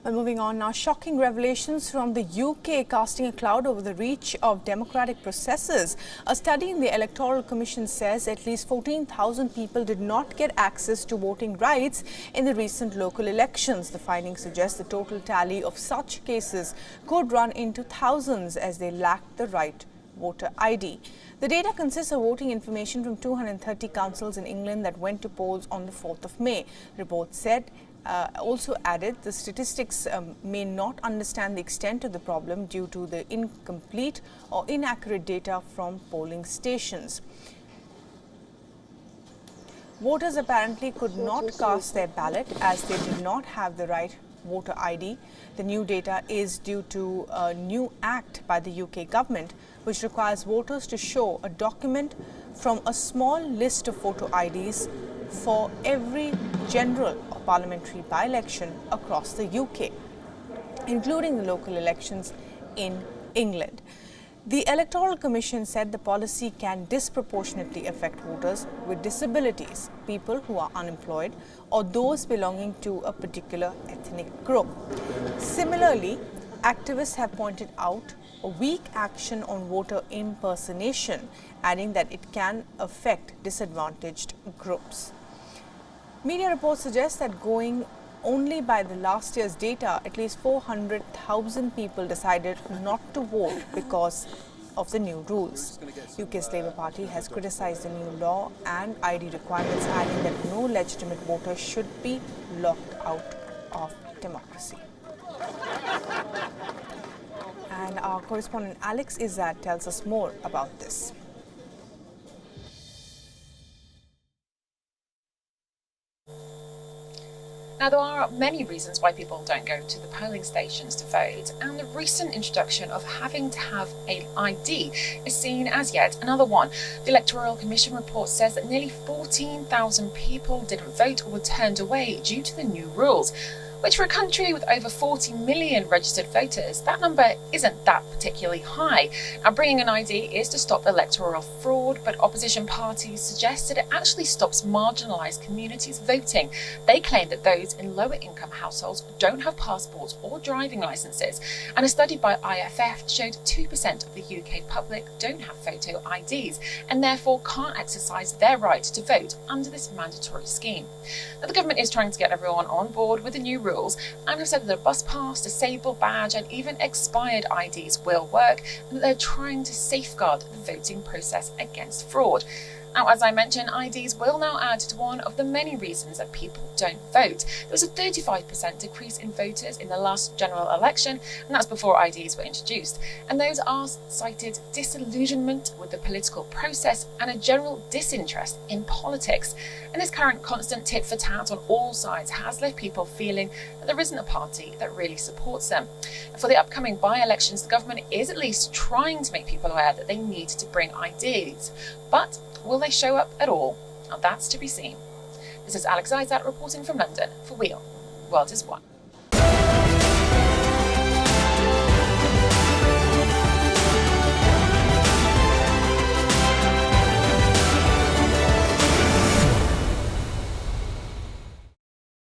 Well, moving on now, shocking revelations from the UK casting a cloud over the reach of democratic processes. A study in the Electoral Commission says at least 14,000 people did not get access to voting rights in the recent local elections. The findings suggest the total tally of such cases could run into thousands as they lacked the right voter ID. The data consists of voting information from 230 councils in England that went to polls on the 4th of May. The report said also added the statistics may not understand the extent of the problem due to the incomplete or inaccurate data from polling stations. Voters apparently could not cast their ballot as they did not have the right voter ID. The new data is due to a new act by the UK government which requires voters to show a document from a small list of photo IDs for every general or parliamentary by-election across the UK, including the local elections in England. The Electoral Commission said the policy can disproportionately affect voters with disabilities, people who are unemployed, or those belonging to a particular ethnic group. Similarly, activists have pointed out a weak action on voter impersonation, adding that it can affect disadvantaged groups. Media reports suggest that going only by the last year's data, at least 400,000 people decided not to vote because of the new rules. UK's Labour Party has criticised the new law and ID requirements, adding that no legitimate voter should be locked out of democracy. And our correspondent Alex Izzat tells us more about this. Now, there are many reasons why people don't go to the polling stations to vote, and the recent introduction of having to have an ID is seen as yet another one. The Electoral Commission report says that nearly 14,000 people didn't vote or were turned away due to the new rules, which for a country with over 40 million registered voters, that number isn't that particularly high. Now, bringing an ID is to stop electoral fraud, but opposition parties suggest that it actually stops marginalised communities voting. They claim that those in lower income households don't have passports or driving licences, and a study by IFF showed 2% of the UK public don't have photo IDs and therefore can't exercise their right to vote under this mandatory scheme. Now, the government is trying to get everyone on board with the new rules and have said that a bus pass, disabled badge and even expired IDs will work, and that they're trying to safeguard the voting process against fraud. Now, as I mentioned, IDs will now add to one of the many reasons that people don't vote. There was a 35% decrease in voters in the last general election, and that's before IDs were introduced. And those are cited disillusionment with the political process and a general disinterest in politics. And this current constant tit for tat on all sides has left people feeling that there isn't a party that really supports them. For the upcoming by-elections, the government is at least trying to make people aware that they need to bring IDs. But will they show up at all? Now, that's to be seen. This is Alex Izzat reporting from London for WION. The World is One.